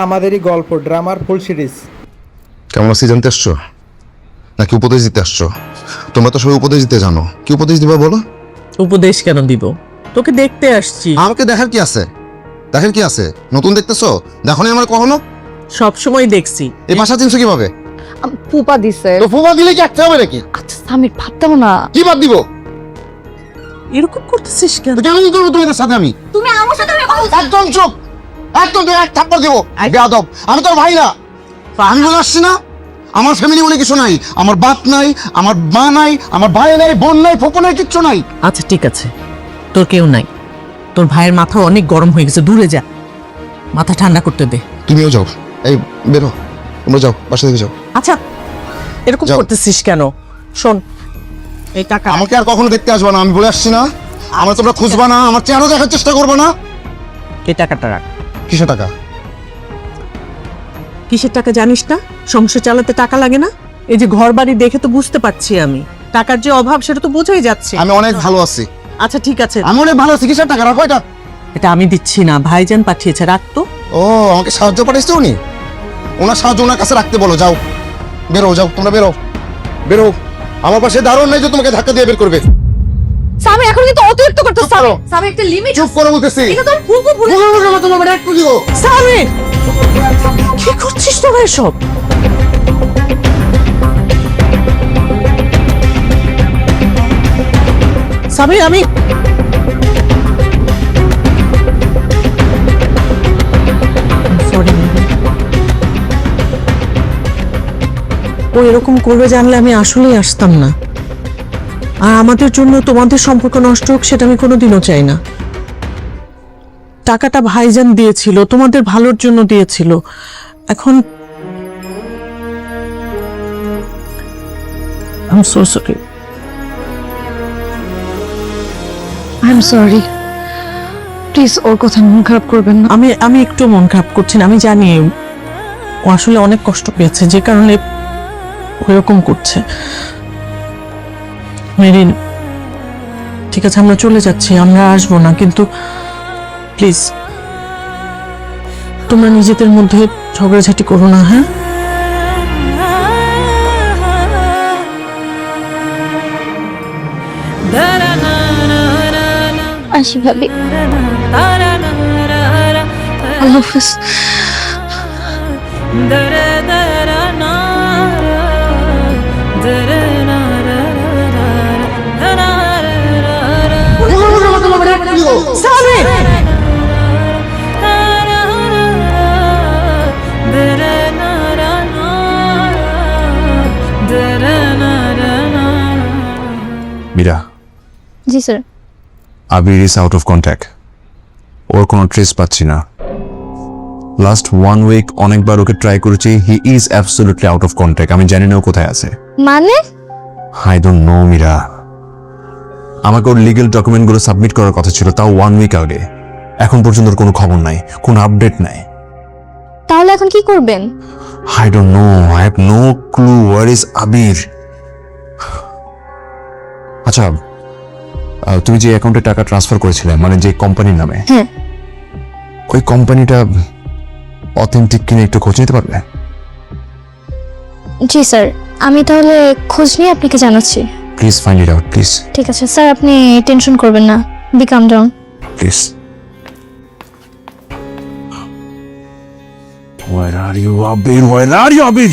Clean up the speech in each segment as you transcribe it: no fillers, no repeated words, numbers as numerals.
আমাদেরই গল্প ড্রামার ফুল সিরিজ। কেমন আছি জানতে আসছো নাকি উপদেশ দিতে আসছো? তোমরা তো সবাই উপদেশ দিতে জানো, কি উপদেশ দিবা বলো? উপদেশ কেন দিব? তোকে দেখতে আসছি। আমাকে দেখার কি আছে? দেখার কি আছে? নতুন দেখতেছো? দেখো না আমার কখনো? সব সময় দেখছি। এই ভাষা চিনছো কিভাবে? ফুপা দিছে। তো ফুবা দিলে কি একটা হবে নাকি? আচ্ছা সামির ভাবতাম না। কি বাদ দিব? এরকম করতেছিস কেন? তো কেন করবো তোমাদের সাথে আমি? তুমি আমার সাথে একদম চুপ, একদম তোর এক থাপ্পড় দেবো। বেয়াদব, আমি তোর ভাই না। আমি বলে আসছি না, আমার ফ্যামিলি বলে কিছু নাই। আমার বাপ নাই, আমার মা নাই, আমার ভাই নাই, বোন নাই, ফুপু নাই, কিচ্ছু নাই। আচ্ছা ঠিক আছে, তোর কেউ নাই। তোর ভাইয়ের মাথা অনেক গরম হয়ে গেছে, দূরে যা, মাথা ঠান্ডা করতে দে। তুমিও যাও, এই বেরো, তোমরা যাও, বাসা থেকে যাও। আচ্ছা এরকম যাও। করতেছিস কেন? শোন, এই টাকা আমাকে আর কখনো দেখতে আসবা না, আমি বলে আসছি না। আমার তোমরা খুঁজবা না, আমার চেহারা দেখার চেষ্টা করবো না। এই টাকাটা রাখ। কিসের টাকা? কিসের টাকা জানিস না? সংসার চালাতে টাকা লাগে না? এই যে ঘর বাড়ি দেখে তো বুঝতে পারছি আমি, টাকার যে অভাব সেটা তো বোঝাই যাচ্ছে। আমি অনেক ভালো আছি। আচ্ছা ঠিক আছে, আমি অনেক ভালো আছি। কিসের টাকা? রাখো এটা। এটা আমি দিচ্ছি না, ভাইজান পাঠিয়েছে, রাখ তো। ও, আমাকে সাহায্য পাঠাইছে উনি। ওনার সাহায্য ওনার কাছে রাখতে বলো। যাও, বেরো, যাও, তোমরা বেরো, বেরো। আমার পাশে দারুণ নাই যে তোমাকে ধাক্কা দিয়ে বের করবে। সামি এখন কিন্তু অতিরিক্ত করতেছ। চুপ করো। সামি একটা লিমিট। চুপ করো বলতেছি। এটা তো ফুপু ভুলে। তোমার একটু দিও। সামি, কি করছিস তোরা এসব? সামি, আমি সরি, ও এরকম করবে জানলে আমি আসলেই আসতাম না। আর আমাদের জন্য তোমাদের সম্পর্ক নষ্ট হোক সেটা আমি কোনোদিনও চাই না। টাকাটা ভাইজান দিয়েছিল, তোমাদের ভালোর জন্য দিয়েছিল। এখন I'm so sorry. I'm sorry. Please ওর কথা মন খারাপ করবেন না। আমি একটু মন খারাপ করছি না, আমি জানি ও আসলে অনেক কষ্ট পেয়েছে যে কারণে ওরকম করছে। মেরিন, ঠিক আছে আমরা চলে যাচ্ছি, আমরা আসবো না, কিন্তু প্লিজ তোমরা নিজেদের মধ্যে ঝগড়াঝাটি করো না, হ্যাঁ? আসি ভাবি। আল্লাহ হাফেজ। সামি! মীরা, জি sir. Abir is out of contact. ওর কোনো ট্রেস পাচ্ছি না। লাস্ট 1 উইক অনেকবার ওকে ট্রাই করেছি, he is absolutely out of contact. আমি জানি না ও কোথায় আছে। মানে আই ডোন্ট নো মীরা। আমাকে ওর লিগ্যাল ডকুমেন্টগুলো সাবমিট করার কথা ছিল, তাও 1 উইক আগে। এখন পর্যন্ত ওর কোনো খবর নাই, কোনো আপডেট নাই। তাহলে এখন কি করবেন? I don't know, I have no clue where is Abir. আচ্ছা, তুমি যে অ্যাকাউন্টে টাকা ট্রান্সফার করেছিলে, মানে যে কোম্পানির নামে, হ্যাঁ। ওই কোম্পানিটা অথেন্টিক কিনে একটু খোঁজ নিতে পারবে? জি স্যার, আমি তাহলে খোঁজ নিয়ে আপনাকে জানাচ্ছি। Please find it out, please, ঠিক আছে স্যার, আপনি টেনশন করবেন না। Be calm down. Please. Where are you, Abir? Where are you, Abir?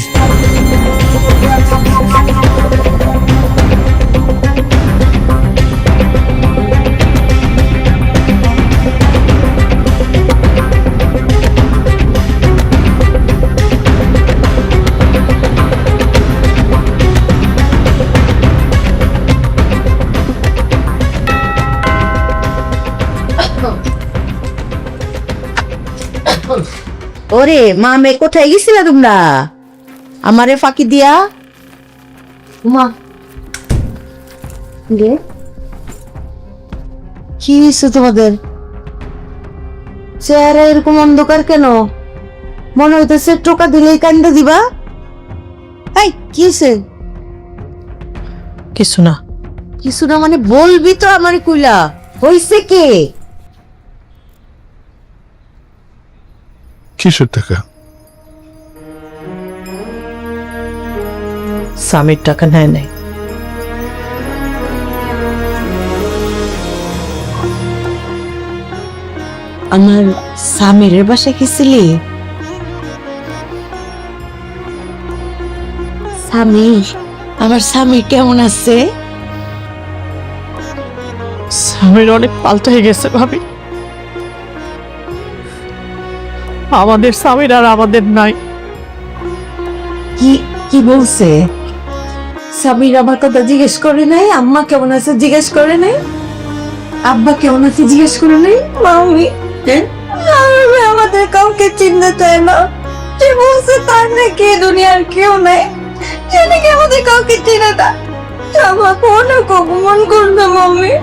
ওরে মা, মেয়ে কোথায় গেছিলে তোমরা? আমারে ফাঁকি দিয়া মা কি হয়েছে তোমাদের? চেহারা এরকম অন্ধকার কেন? মনে হইতেছে টোকা দিলেই কান্দে দিবা। এই কি হয়েছে? কিছু না। কিছু না মানে বলবি তো আমারে কইলা। হইছে কে? কিসের টাকা? স্বামীর টাকা নেয় নাই। আমার স্বামীর বাসায় গেছিলি? স্বামী, আমার স্বামী কেমন আছে? স্বামীর অনেক পাল্টে গেছে ভাবি। আমাদের স্বামীর আর আমাদের নাই। কি কি বলছে? স্বামীর আমার কথা জিজ্ঞেস করে নাই? আম্মা কেমন আছে জিজ্ঞেস করে নাই? আব্বা কেমন আছে জিজ্ঞেস করে নাই? মামি আমাদের কাউকে চিনতে চায় না। সে বলছে তার নাকি দুনিয়ার কেউ নাই, সে নাকি আমাদের কাউকে চিনে না। আমার কোনো অপমান করবে মাম্মি,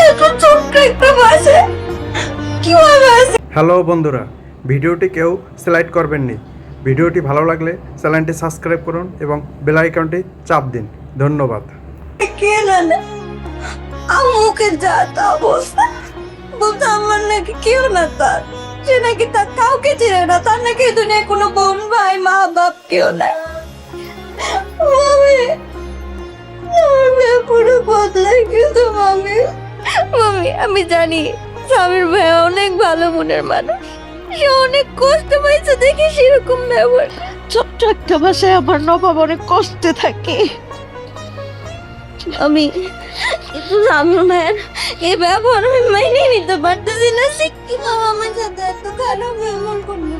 এত ছোট্ট একটা বাসে কিভাবে আছে? হ্যালো বন্ধুরা, ভিডিওটি কেউ সিলেক্ট করবেন নি। ভিডিওটি ভালো লাগলে চ্যানেলটি সাবস্ক্রাইব করুন এবং বেল আইকনটি চাপ দিন। ধন্যবাদ। কে জানে আম্মুকে যা তা বলছে, বলতে আমার নাকি কেউ না, তার সে নাকি তার কাউকে চিনে না, তার নাকি দুনিয়ায় কোনো বোন ভাই মা বাপ কেউ নাই। মামি, আমার মেয়ে পুরো বদলাই গেছে মামি। মামি, আমি জানি স্বামীর ভাই অনেক ভালো মনের মানুষ, সে অনেক কষ্ট পাইছে দেখে সেরকম ব্যবহার। ছোট্ট একটা ভাষায় আমার নবাব অনেক কষ্টে থাকে। আমি কিন্তু স্বামীর ভাইয়ের এই ব্যবহার আমি মাইনে নিতে পারতেছি না। সে কিভাবে আমার সাথে এত খারাপ ব্যবহার করলো?